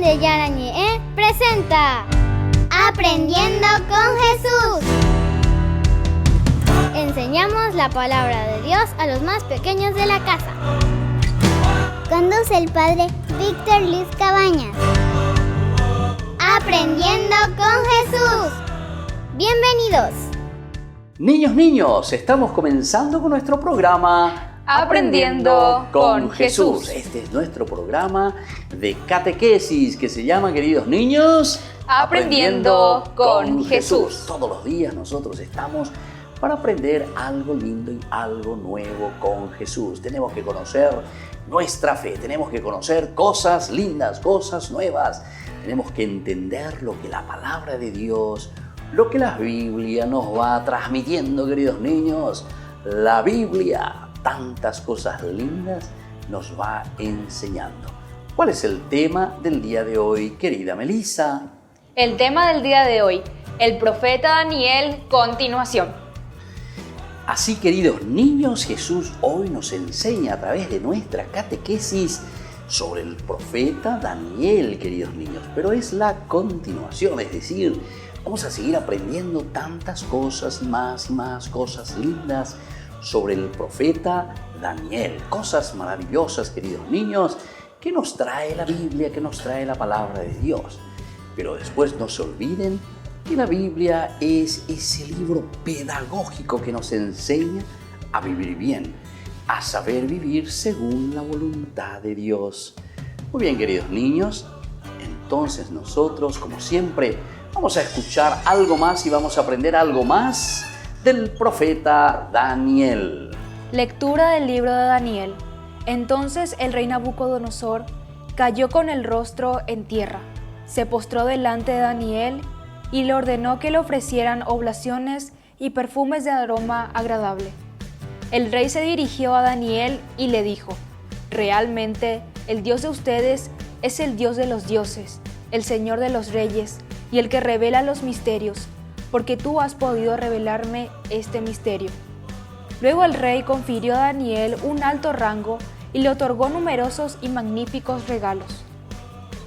de Yarañé presenta Aprendiendo con Jesús. Enseñamos la palabra de Dios a los más pequeños de la casa. Conduce el padre Víctor Luis Cabañas. Aprendiendo con Jesús. Bienvenidos. Niños, estamos comenzando con nuestro programa Aprendiendo con Jesús. Este es nuestro programa de catequesis que se llama, queridos niños, Aprendiendo con Jesús. Todos los días nosotros estamos para aprender algo lindo y algo nuevo con Jesús. Tenemos que conocer nuestra fe, tenemos que conocer cosas lindas, cosas nuevas. Tenemos que entender lo que la palabra de Dios, lo que la Biblia nos va transmitiendo, queridos niños. La Biblia, tantas cosas lindas, nos va enseñando. ¿Cuál es el tema del día de hoy, querida Melissa? El tema del día de hoy, el profeta Daniel, continuación. Así, queridos niños, Jesús hoy nos enseña a través de nuestra catequesis sobre el profeta Daniel, queridos niños. Pero es la continuación, es decir, vamos a seguir aprendiendo tantas cosas y más cosas lindas sobre el profeta Daniel. Cosas maravillosas, queridos niños, que nos trae la Biblia, que nos trae la palabra de Dios. Pero después no se olviden que la Biblia es ese libro pedagógico que nos enseña a vivir bien, a saber vivir según la voluntad de Dios. Muy bien, queridos niños, entonces nosotros, como siempre, vamos a escuchar algo más y vamos a aprender algo más del profeta Daniel. Lectura del libro de Daniel. Entonces el rey Nabucodonosor cayó con el rostro en tierra, se postró delante de Daniel y le ordenó que le ofrecieran oblaciones y perfumes de aroma agradable. El rey se dirigió a Daniel y le dijo: realmente el Dios de ustedes es el Dios de los dioses, el Señor de los reyes y el que revela los misterios, porque tú has podido revelarme este misterio. Luego el rey confirió a Daniel un alto rango y le otorgó numerosos y magníficos regalos.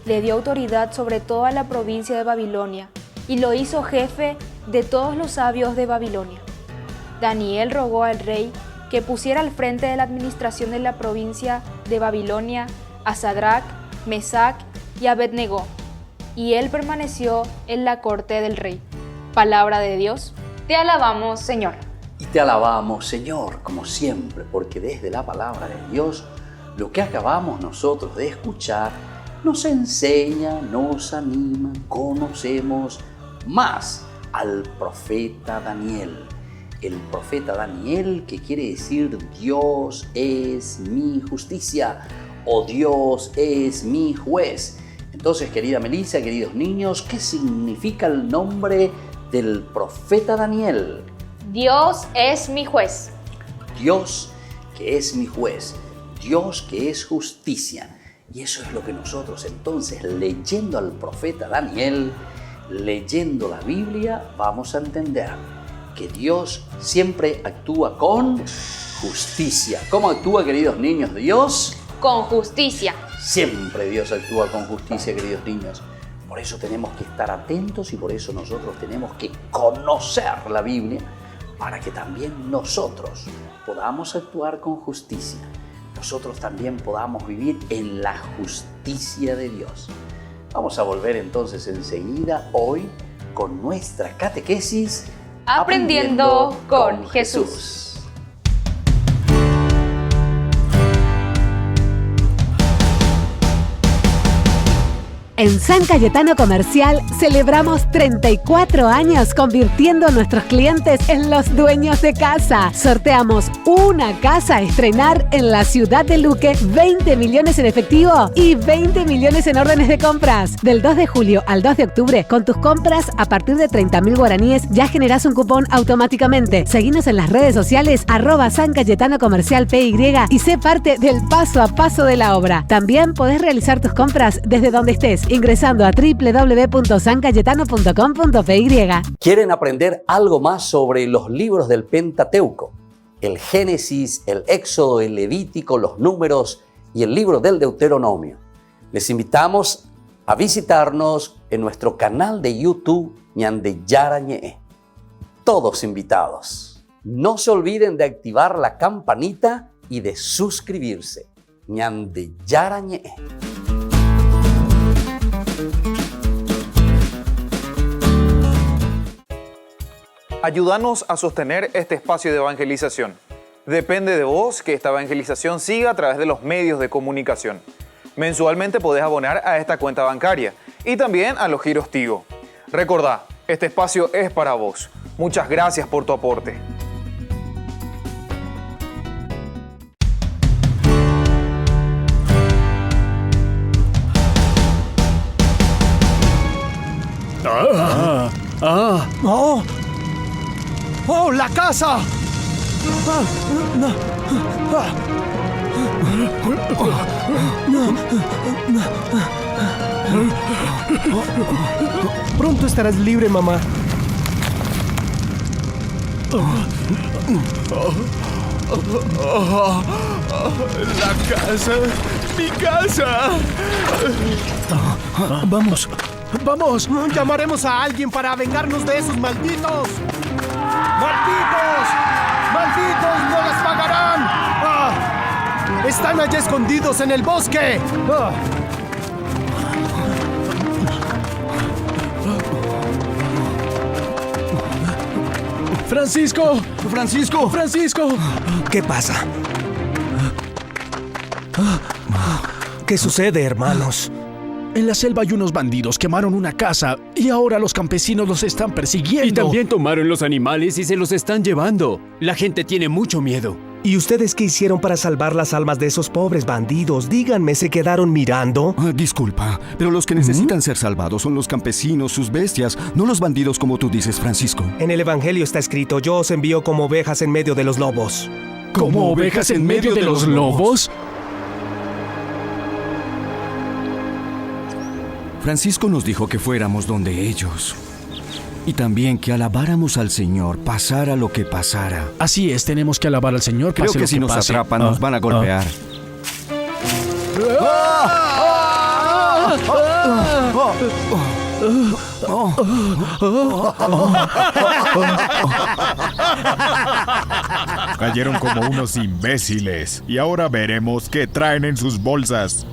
Le dio autoridad sobre toda la provincia de Babilonia y lo hizo jefe de todos los sabios de Babilonia. Daniel rogó al rey que pusiera al frente de la administración de la provincia de Babilonia a Sadrac, Mesac y Abednego, y él permaneció en la corte del rey. Palabra de Dios, te alabamos, Señor. Y te alabamos, Señor, como siempre, porque desde la palabra de Dios, lo que acabamos nosotros de escuchar, nos enseña, nos anima, conocemos más al profeta Daniel. El profeta Daniel, que quiere decir Dios es mi justicia o Dios es mi juez. Entonces, querida Melissa, queridos niños, ¿qué significa el nombre del profeta Daniel? Dios es mi juez. Dios que es mi juez, Dios que es justicia. Y eso es lo que nosotros entonces, leyendo al profeta Daniel, leyendo la Biblia, vamos a entender que Dios siempre actúa con justicia. ¿Cómo actúa, queridos niños, Dios? Con justicia. Siempre Dios actúa con justicia, queridos niños. Por eso tenemos que estar atentos y por eso nosotros tenemos que conocer la Biblia para que también nosotros podamos actuar con justicia. Nosotros también podamos vivir en la justicia de Dios. Vamos a volver entonces enseguida hoy con nuestra catequesis Aprendiendo con Jesús. En San Cayetano Comercial celebramos 34 años convirtiendo a nuestros clientes en los dueños de casa. Sorteamos una casa a estrenar en la ciudad de Luque, 20 millones en efectivo y 20 millones en órdenes de compras. Del 2 de julio al 2 de octubre, con tus compras a partir de 30.000 guaraníes ya generás un cupón automáticamente. Seguinos en las redes sociales @San Cayetano Comercial PY y sé parte del paso a paso de la obra. También podés realizar tus compras desde donde estés, ingresando a www.sancayetano.com.py. ¿Quieren aprender algo más sobre los libros del Pentateuco? El Génesis, el Éxodo, el Levítico, los Números y el libro del Deuteronomio. Les invitamos a visitarnos en nuestro canal de YouTube Ñande Yarañe. Todos invitados. No se olviden de activar la campanita y de suscribirse. Ñande Yarañe. Ayúdanos a sostener este espacio de evangelización. Depende de vos que esta evangelización siga a través de los medios de comunicación. Mensualmente podés abonar a esta cuenta bancaria y también a los giros Tigo. Recordá, este espacio es para vos. Muchas gracias por tu aporte. ¡Oh, la casa! Pronto estarás libre, mamá. La casa, mi casa. Vamos, vamos. Llamaremos a alguien para vengarnos de esos malditos. ¡Malditos! ¡Malditos! ¡No las pagarán! Están allá escondidos en el bosque. ¡Francisco! ¡Francisco! ¡Francisco! ¿Qué pasa? ¿Qué sucede, hermanos? En la selva hay unos bandidos, quemaron una casa y ahora los campesinos los están persiguiendo. Y también tomaron los animales y se los están llevando. La gente tiene mucho miedo. ¿Y ustedes qué hicieron para salvar las almas de esos pobres bandidos? Díganme, ¿se quedaron mirando? Disculpa, pero los que necesitan ser salvados son los campesinos, sus bestias, no los bandidos como tú dices, Francisco. En el Evangelio está escrito, yo os envío como ovejas en medio de los lobos. ¿Como ovejas en medio de los lobos? Francisco nos dijo que fuéramos donde ellos. Y también que alabáramos al Señor, pasara lo que pasara. Así es, tenemos que alabar al Señor. Creo que si nos atrapan nos van a golpear. Cayeron como unos imbéciles. Y ahora veremos qué traen en sus bolsas.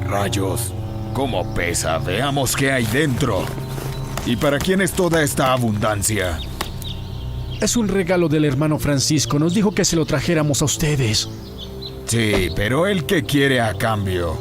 Rayos, cómo pesa. Veamos qué hay dentro. ¿Y para quién es toda esta abundancia? Es un regalo del hermano Francisco. Nos dijo que se lo trajéramos a ustedes. Sí, pero ¿él qué quiere a cambio?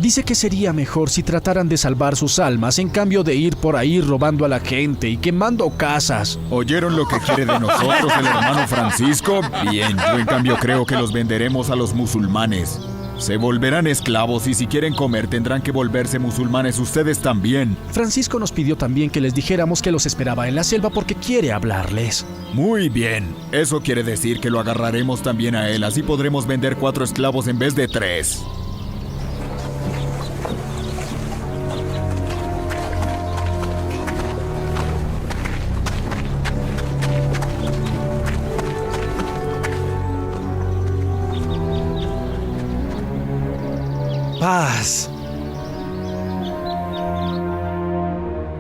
Dice que sería mejor si trataran de salvar sus almas en cambio de ir por ahí robando a la gente y quemando casas. ¿Oyeron lo que quiere de nosotros el hermano Francisco? Bien, yo en cambio creo que los venderemos a los musulmanes. Se volverán esclavos y si quieren comer tendrán que volverse musulmanes ustedes también. Francisco nos pidió también que les dijéramos que los esperaba en la selva porque quiere hablarles. Muy bien. Eso quiere decir que lo agarraremos también a él. Así podremos vender 4 esclavos en vez de 3. Paz.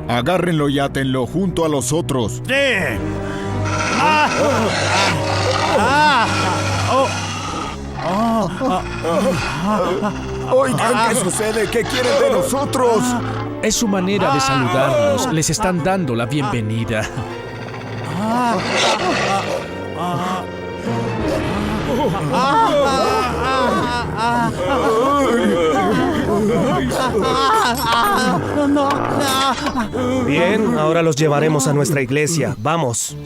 Agárrenlo y átenlo junto a los otros. Oigan, ¿qué sucede? ¿Qué quieren de nosotros? Es su manera de saludarnos. Les están dando la bienvenida. Bien, ahora los llevaremos a nuestra iglesia. Vamos.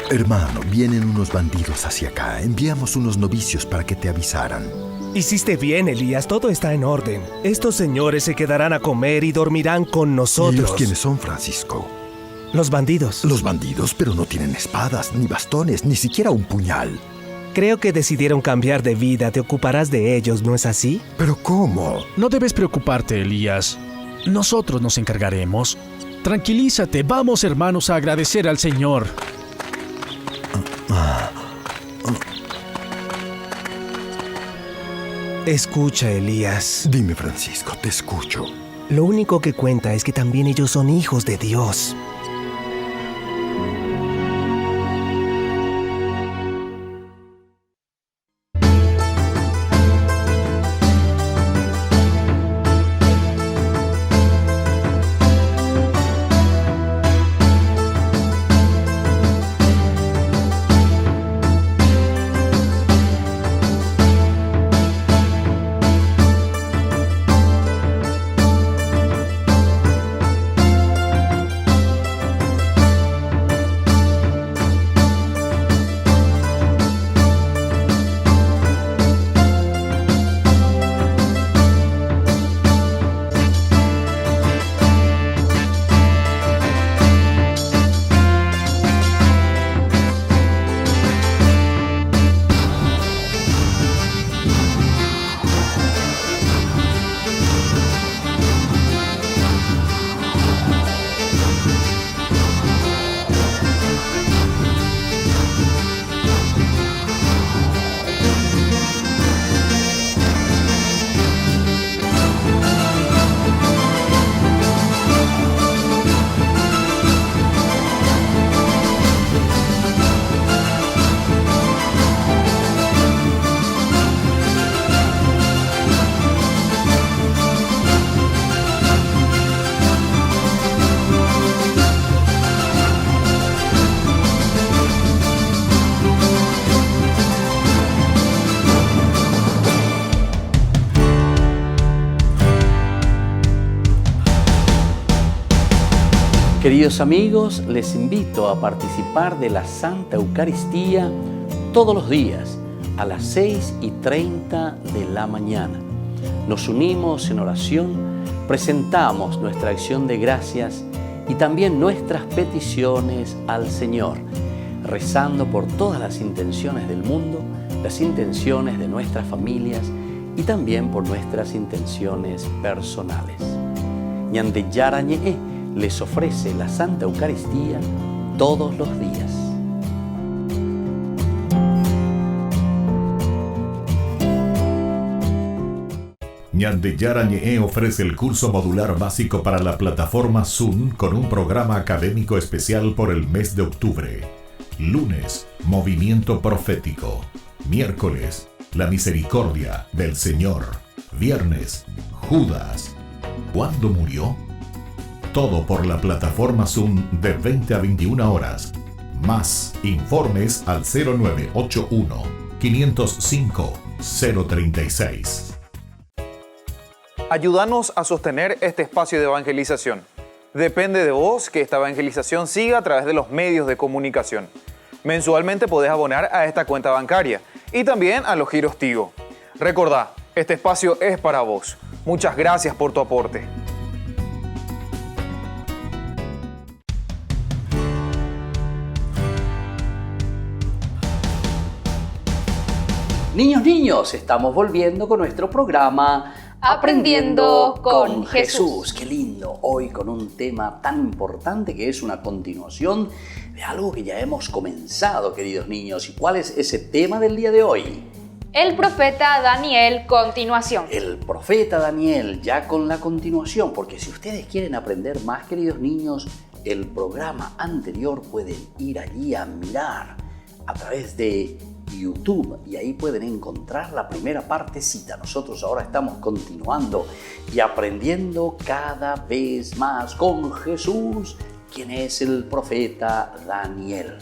Hermano, vienen unos bandidos hacia acá. Enviamos unos novicios para que te avisaran. Hiciste bien, Elías. Todo está en orden. Estos señores se quedarán a comer y dormirán con nosotros. ¿Y ellos quiénes son, Francisco? Los bandidos. Los bandidos, pero no tienen espadas, ni bastones, ni siquiera un puñal. Creo que decidieron cambiar de vida. Te ocuparás de ellos, ¿no es así? ¿Pero cómo? No debes preocuparte, Elías. Nosotros nos encargaremos. Tranquilízate, vamos hermanos a agradecer al Señor. Escucha, Elías. Dime, Francisco, te escucho. Lo único que cuenta es que también ellos son hijos de Dios. Queridos amigos, les invito a participar de la Santa Eucaristía todos los días a las 6:30 de la mañana. Nos unimos en oración, presentamos nuestra acción de gracias y también nuestras peticiones al Señor, rezando por todas las intenciones del mundo, las intenciones de nuestras familias y también por nuestras intenciones personales. Ñande Yarañe les ofrece la Santa Eucaristía todos los días. Ñande Yarañe ofrece el curso modular básico para la plataforma Zoom con un programa académico especial por el mes de octubre. Lunes, Movimiento Profético. Miércoles, La Misericordia del Señor. Viernes, Judas. ¿Cuándo murió? Todo por la plataforma Zoom de 20 a 21 horas. Más informes al 0981-505-036. Ayúdanos a sostener este espacio de evangelización. Depende de vos que esta evangelización siga a través de los medios de comunicación. Mensualmente podés abonar a esta cuenta bancaria y también a los giros Tigo. Recordá, este espacio es para vos. Muchas gracias por tu aporte. Niños, estamos volviendo con nuestro programa Aprendiendo con Jesús. Qué lindo, hoy con un tema tan importante que es una continuación de algo que ya hemos comenzado, queridos niños. ¿Y cuál es ese tema del día de hoy? El profeta Daniel, continuación. El profeta Daniel, ya con la continuación, porque si ustedes quieren aprender más, queridos niños, el programa anterior pueden ir allí a mirar a través de YouTube y ahí pueden encontrar la primera partecita. Nosotros ahora estamos continuando y aprendiendo cada vez más con Jesús, quien es el profeta Daniel.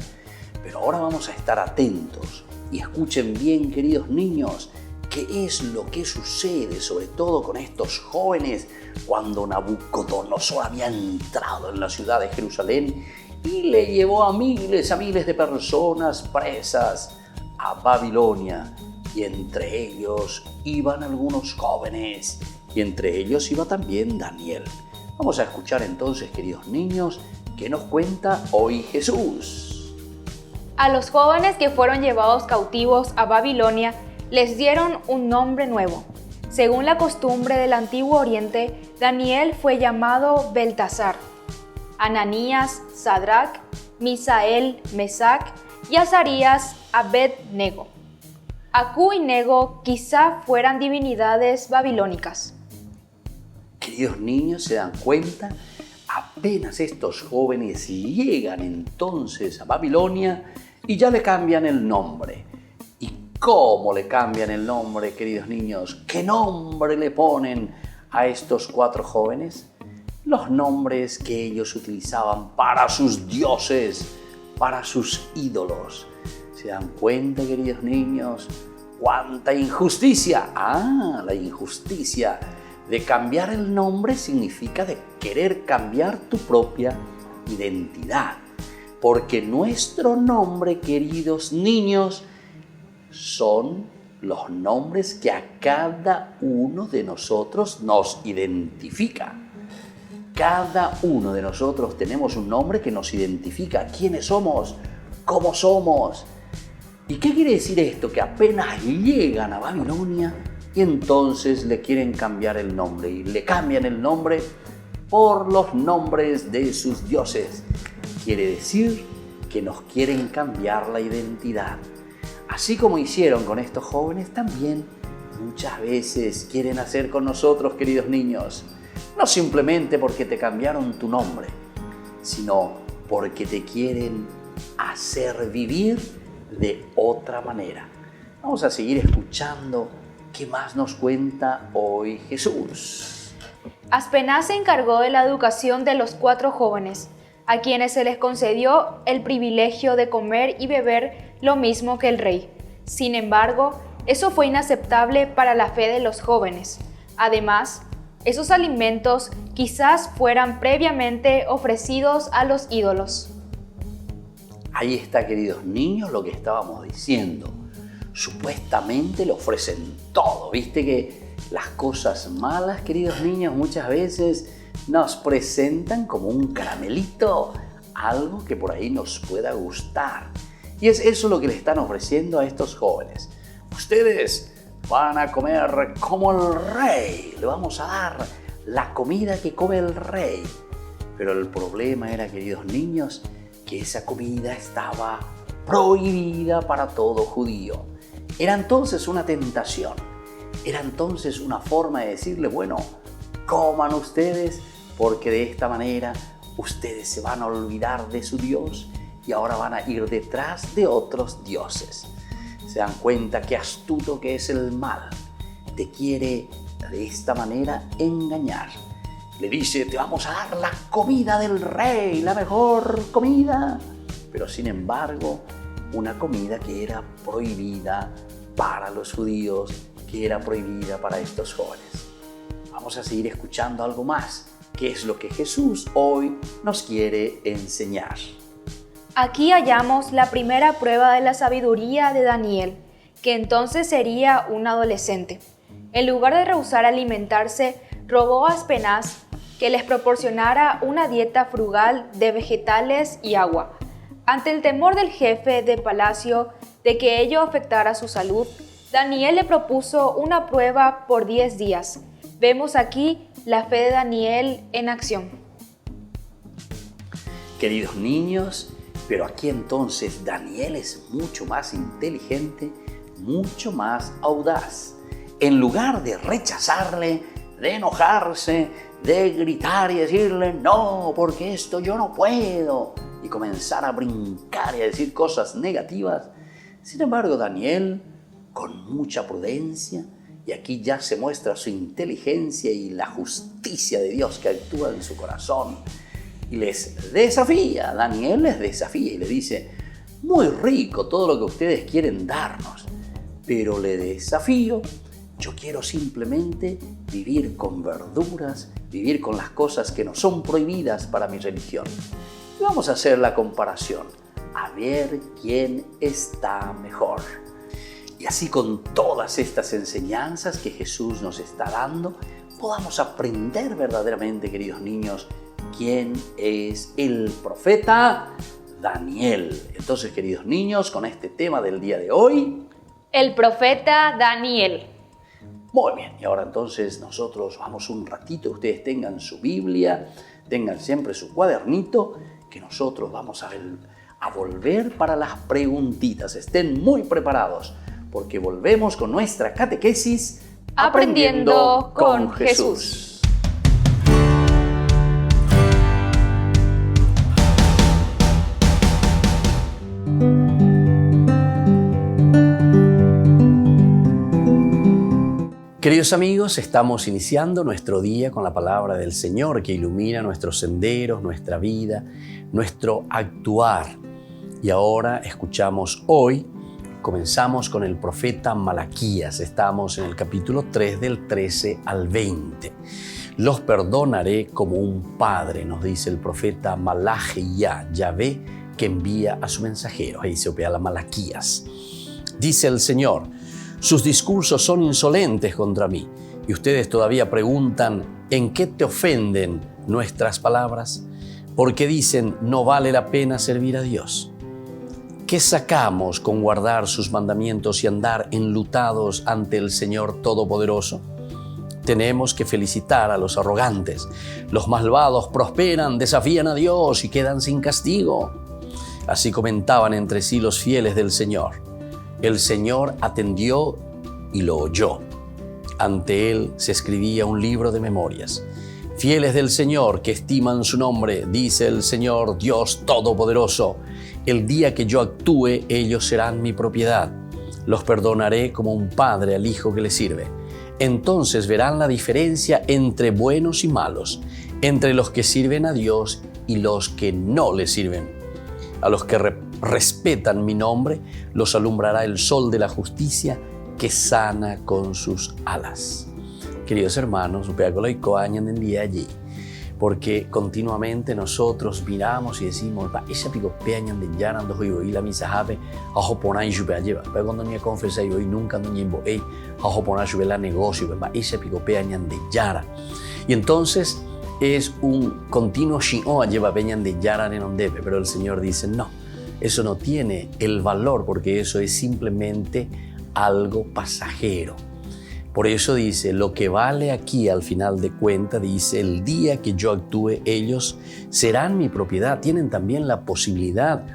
Pero ahora vamos a estar atentos y escuchen bien, queridos niños, qué es lo que sucede, sobre todo con estos jóvenes, cuando Nabucodonosor había entrado en la ciudad de Jerusalén y le llevó a miles de personas presas a Babilonia, y entre ellos iban algunos jóvenes, y entre ellos iba también Daniel. Vamos a escuchar entonces, queridos niños, qué nos cuenta hoy Jesús. A los jóvenes que fueron llevados cautivos a Babilonia les dieron un nombre nuevo. Según la costumbre del Antiguo Oriente, Daniel fue llamado Beltasar. Ananías, Sadrach, Misael, Mesac y Azarías, Abed-nego. Acú y Nego quizá fueran divinidades babilónicas. Queridos niños, ¿se dan cuenta? Apenas estos jóvenes llegan entonces a Babilonia y ya le cambian el nombre. ¿Y cómo le cambian el nombre, queridos niños? ¿Qué nombre le ponen a estos 4 jóvenes? Los nombres que ellos utilizaban para sus dioses, para sus ídolos. ¿Se dan cuenta, queridos niños? ¡Cuánta injusticia! La injusticia de cambiar el nombre significa de querer cambiar tu propia identidad. Porque nuestro nombre, queridos niños, son los nombres que a cada uno de nosotros nos identifica. Cada uno de nosotros tenemos un nombre que nos identifica quiénes somos, cómo somos. ¿Y qué quiere decir esto? Que apenas llegan a Babilonia y entonces le quieren cambiar el nombre. Y le cambian el nombre por los nombres de sus dioses. Quiere decir que nos quieren cambiar la identidad. Así como hicieron con estos jóvenes, también muchas veces quieren hacer con nosotros, queridos niños. No simplemente porque te cambiaron tu nombre, sino porque te quieren hacer vivir de otra manera. Vamos a seguir escuchando qué más nos cuenta hoy Jesús. Aspenaz se encargó de la educación de los 4 jóvenes, a quienes se les concedió el privilegio de comer y beber lo mismo que el rey. Sin embargo, eso fue inaceptable para la fe de los jóvenes. Además, esos alimentos quizás fueran previamente ofrecidos a los ídolos. Ahí está, queridos niños, lo que estábamos diciendo. Supuestamente le ofrecen todo. Viste que las cosas malas, queridos niños, muchas veces nos presentan como un caramelito, algo que por ahí nos pueda gustar. Y es eso lo que le están ofreciendo a estos jóvenes. Ustedes van a comer como el rey. Le vamos a dar la comida que come el rey. Pero el problema era, queridos niños, que esa comida estaba prohibida para todo judío. Era entonces una tentación. Era entonces una forma de decirle, bueno, coman ustedes, porque de esta manera ustedes se van a olvidar de su Dios y ahora van a ir detrás de otros dioses. Se dan cuenta qué astuto que es el mal. Te quiere de esta manera engañar. Le dice, te vamos a dar la comida del rey, la mejor comida. Pero sin embargo, una comida que era prohibida para los judíos, que era prohibida para estos jóvenes. Vamos a seguir escuchando algo más, que es lo que Jesús hoy nos quiere enseñar. Aquí hallamos la primera prueba de la sabiduría de Daniel, que entonces sería un adolescente. En lugar de rehusar alimentarse, rogó a Aspenaz que les proporcionara una dieta frugal de vegetales y agua. Ante el temor del jefe de palacio de que ello afectara su salud, Daniel le propuso una prueba por 10 días. Vemos aquí la fe de Daniel en acción. Queridos niños, pero aquí entonces Daniel es mucho más inteligente, mucho más audaz. En lugar de rechazarle, de enojarse, de gritar y decirle, no, porque esto yo no puedo, y comenzar a brincar y a decir cosas negativas. Sin embargo, Daniel, con mucha prudencia, y aquí ya se muestra su inteligencia y la justicia de Dios que actúa en su corazón, y les desafía, Daniel les desafía y le dice, muy rico todo lo que ustedes quieren darnos, pero le desafío, yo quiero simplemente vivir con verduras, vivir con las cosas que no son prohibidas para mi religión. Y vamos a hacer la comparación, a ver quién está mejor. Y así con todas estas enseñanzas que Jesús nos está dando, podamos aprender verdaderamente, queridos niños, quién es el profeta Daniel. Entonces, queridos niños, con este tema del día de hoy, el profeta Daniel. Muy bien, y ahora entonces nosotros vamos un ratito, ustedes tengan su Biblia, tengan siempre su cuadernito, que nosotros vamos a volver para las preguntitas. Estén muy preparados, porque volvemos con nuestra catequesis Aprendiendo con Jesús. Queridos amigos, estamos iniciando nuestro día con la palabra del Señor que ilumina nuestros senderos, nuestra vida, nuestro actuar. Y ahora comenzamos con el profeta Malaquías. Estamos en el capítulo 3 del 13 al 20. Los perdonaré como un padre, nos dice el profeta Malachía, Yahvé, que envía a su mensajero. Ahí se opea la Malaquías. Dice el Señor: sus discursos son insolentes contra mí, y ustedes todavía preguntan, ¿en qué te ofenden nuestras palabras? Porque dicen, no vale la pena servir a Dios. ¿Qué sacamos con guardar sus mandamientos y andar enlutados ante el Señor Todopoderoso? Tenemos que felicitar a los arrogantes. Los malvados prosperan, desafían a Dios y quedan sin castigo. Así comentaban entre sí los fieles del Señor. El Señor atendió y lo oyó. Ante Él se escribía un libro de memorias. Fieles del Señor que estiman su nombre, dice el Señor Dios Todopoderoso. El día que yo actúe, ellos serán mi propiedad. Los perdonaré como un padre al hijo que le sirve. Entonces verán la diferencia entre buenos y malos, entre los que sirven a Dios y los que no le sirven. A los que respetan mi nombre, los alumbrará el sol de la justicia que sana con sus alas. Queridos hermanos, allí, porque continuamente nosotros miramos y decimos, esa pico peñan de llana ando hoy la misa jabe, ajo pona y jupe lleva, pero cuando ni confesa y hoy nunca no ñembo ajo pona jupe la negocio, esa pico peñan de llana. Y entonces es un continuo shi'o lleva peñan de llana en ondebe, pero el Señor dice no. Eso no tiene el valor porque eso es simplemente algo pasajero. Por eso dice, lo que vale aquí al final de cuentas, dice, el día que yo actúe, ellos serán mi propiedad. Tienen también la posibilidad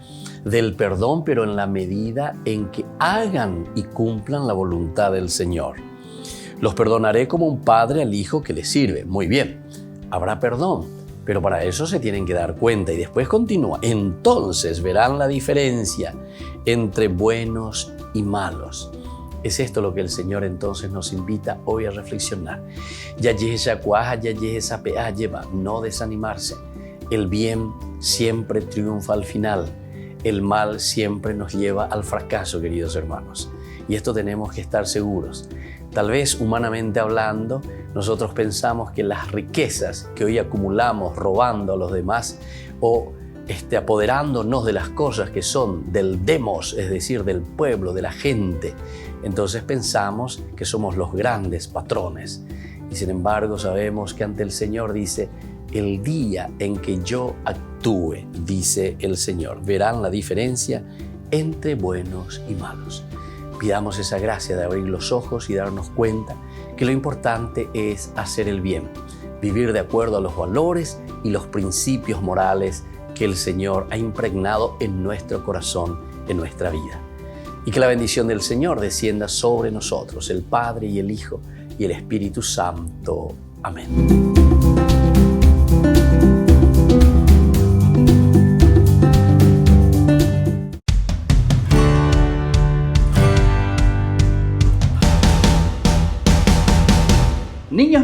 del perdón, pero en la medida en que hagan y cumplan la voluntad del Señor. Los perdonaré como un padre al hijo que le sirve. Muy bien, habrá perdón. Pero para eso se tienen que dar cuenta y después continúa. Entonces verán la diferencia entre buenos y malos. Es esto lo que el Señor entonces nos invita hoy a reflexionar. No desanimarse. El bien siempre triunfa al final. El mal siempre nos lleva al fracaso, queridos hermanos. Y esto tenemos que estar seguros. Tal vez humanamente hablando, nosotros pensamos que las riquezas que hoy acumulamos robando a los demás o apoderándonos de las cosas que son del demos, es decir, del pueblo, de la gente, entonces pensamos que somos los grandes patrones. Y sin embargo sabemos que ante el Señor dice, el día en que yo actúe, dice el Señor, verán la diferencia entre buenos y malos. Pidamos esa gracia de abrir los ojos y darnos cuenta que lo importante es hacer el bien, vivir de acuerdo a los valores y los principios morales que el Señor ha impregnado en nuestro corazón, en nuestra vida. Y que la bendición del Señor descienda sobre nosotros, el Padre y el Hijo y el Espíritu Santo. Amén.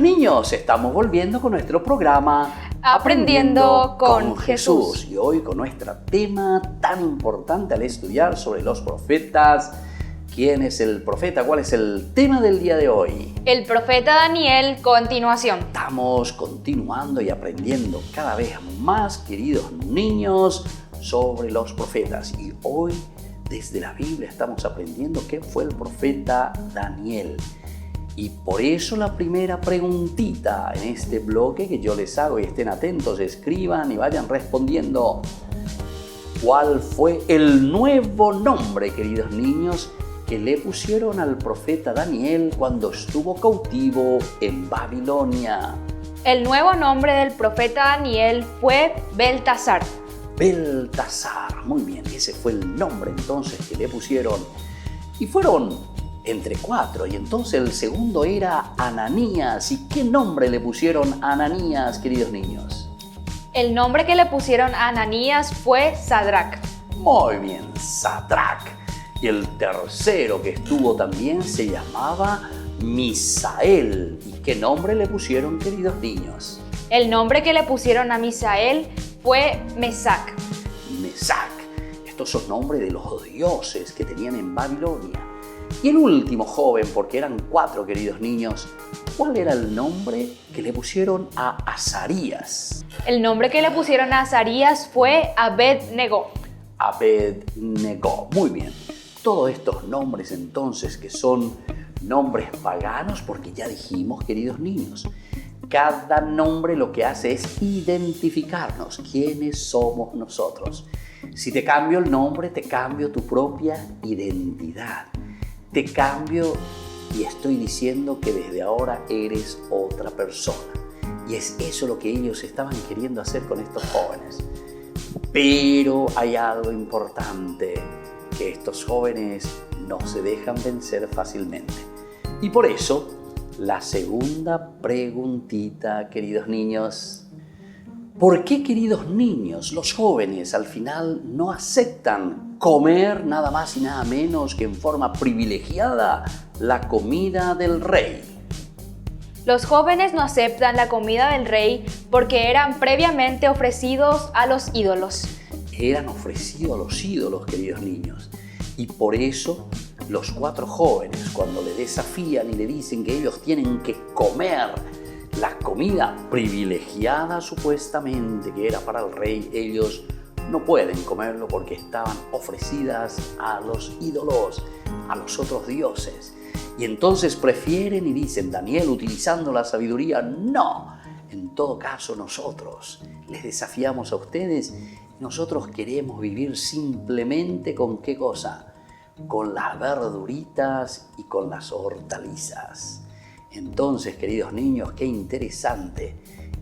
Niños, estamos volviendo con nuestro programa Aprendiendo con Jesús. Y hoy con nuestro tema tan importante al estudiar sobre los profetas. ¿Quién es el profeta? ¿Cuál es el tema del día de hoy? El profeta Daniel, continuación. Estamos continuando y aprendiendo cada vez más, queridos niños, sobre los profetas. Y hoy, desde la Biblia, estamos aprendiendo qué fue el profeta Daniel. Y por eso la primera preguntita en este bloque que yo les hago, y estén atentos, escriban y vayan respondiendo. ¿Cuál fue el nuevo nombre, queridos niños, que le pusieron al profeta Daniel cuando estuvo cautivo en Babilonia? El nuevo nombre del profeta Daniel fue Beltasar. Beltasar, muy bien, ese fue el nombre entonces que le pusieron. Y fueron entre 4, y entonces el segundo era Ananías. ¿Y qué nombre le pusieron a Ananías, queridos niños? El nombre que le pusieron a Ananías fue Sadrac. Muy bien, Sadrac. Y el tercero que estuvo también se llamaba Misael. ¿Y qué nombre le pusieron, queridos niños? El nombre que le pusieron a Misael fue Mesac. Mesac. Estos son nombres de los dioses que tenían en Babilonia. Y el último joven, porque eran 4, queridos niños, ¿cuál era el nombre que le pusieron a Azarías? El nombre que le pusieron a Azarías fue Abed-Nego. Abed-Nego. Muy bien. Todos estos nombres entonces que son nombres paganos, porque ya dijimos, queridos niños, cada nombre lo que hace es identificarnos, quiénes somos nosotros. Si te cambio el nombre, te cambio tu propia identidad. Te cambio y estoy diciendo que desde ahora eres otra persona. Y es eso lo que ellos estaban queriendo hacer con estos jóvenes. Pero hay algo importante, que estos jóvenes no se dejan vencer fácilmente. Y por eso, la segunda preguntita, queridos niños. ¿Por qué, queridos niños, los jóvenes al final no aceptan comer nada más y nada menos que en forma privilegiada la comida del rey? Los jóvenes no aceptan la comida del rey porque eran previamente ofrecidos a los ídolos. Eran ofrecidos a los ídolos, queridos niños. Y por eso los 4 jóvenes, cuando le desafían y le dicen que ellos tienen que comer la comida privilegiada supuestamente que era para el rey, ellos no pueden comerlo porque estaban ofrecidas a los ídolos, a los otros dioses. Y entonces prefieren y dicen, Daniel, utilizando la sabiduría, no. En todo caso, nosotros les desafiamos a ustedes. Nosotros queremos vivir simplemente ¿con qué cosa? Con las verduritas y con las hortalizas. Entonces, queridos niños, qué interesante.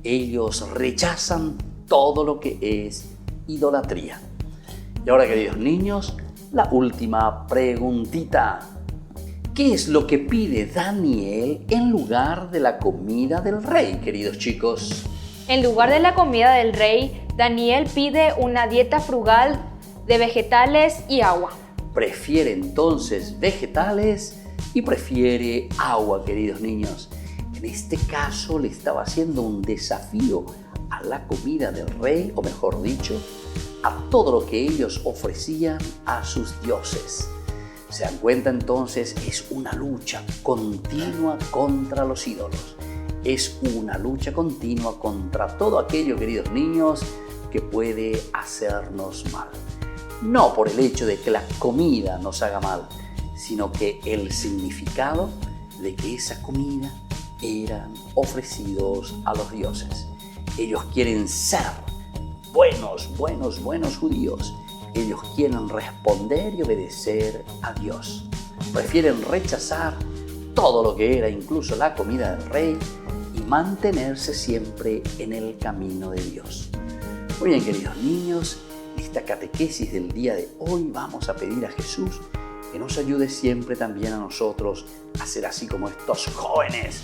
Ellos rechazan todo lo que es idolatría. Y ahora, queridos niños, la última preguntita. ¿Qué es lo que pide Daniel en lugar de la comida del rey, queridos chicos? En lugar de la comida del rey, Daniel pide una dieta frugal de vegetales y agua. Prefiere entonces vegetales y prefiere agua, queridos niños. En este caso le estaba haciendo un desafío a la comida del rey, o mejor dicho, a todo lo que ellos ofrecían a sus dioses. ¿Se dan cuenta entonces? Es una lucha continua contra los ídolos. Es una lucha continua contra todo aquello, queridos niños, que puede hacernos mal. No por el hecho de que la comida nos haga mal, sino que el significado de que esa comida eran ofrecidos a los dioses. Ellos quieren ser buenos judíos. Ellos quieren responder y obedecer a Dios. Prefieren rechazar todo lo que era incluso la comida del rey y mantenerse siempre en el camino de Dios. Muy bien, queridos niños, en esta catequesis del día de hoy vamos a pedir a Jesús que nos ayude siempre también a nosotros a ser así como estos jóvenes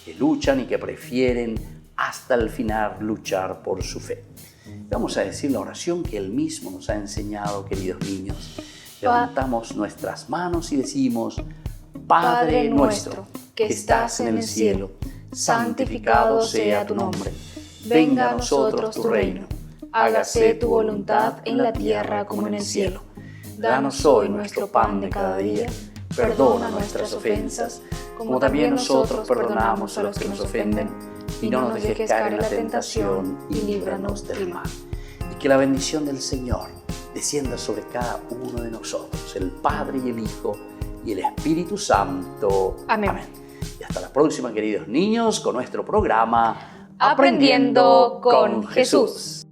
que luchan y que prefieren hasta el final luchar por su fe. Vamos a decir la oración que Él mismo nos ha enseñado, queridos niños. Levantamos nuestras manos y decimos: Padre nuestro, que estás en el cielo, santificado sea tu nombre. Venga a nosotros tu reino. Hágase tu voluntad en la tierra como en el cielo. Danos hoy nuestro pan de cada día. Perdona nuestras ofensas, como también nosotros perdonamos a los que nos ofenden. Y no nos dejes caer en la tentación y líbranos del mal. Y que la bendición del Señor descienda sobre cada uno de nosotros, el Padre y el Hijo y el Espíritu Santo. Amén. Amén. Y hasta la próxima, queridos niños, con nuestro programa Aprendiendo con Jesús.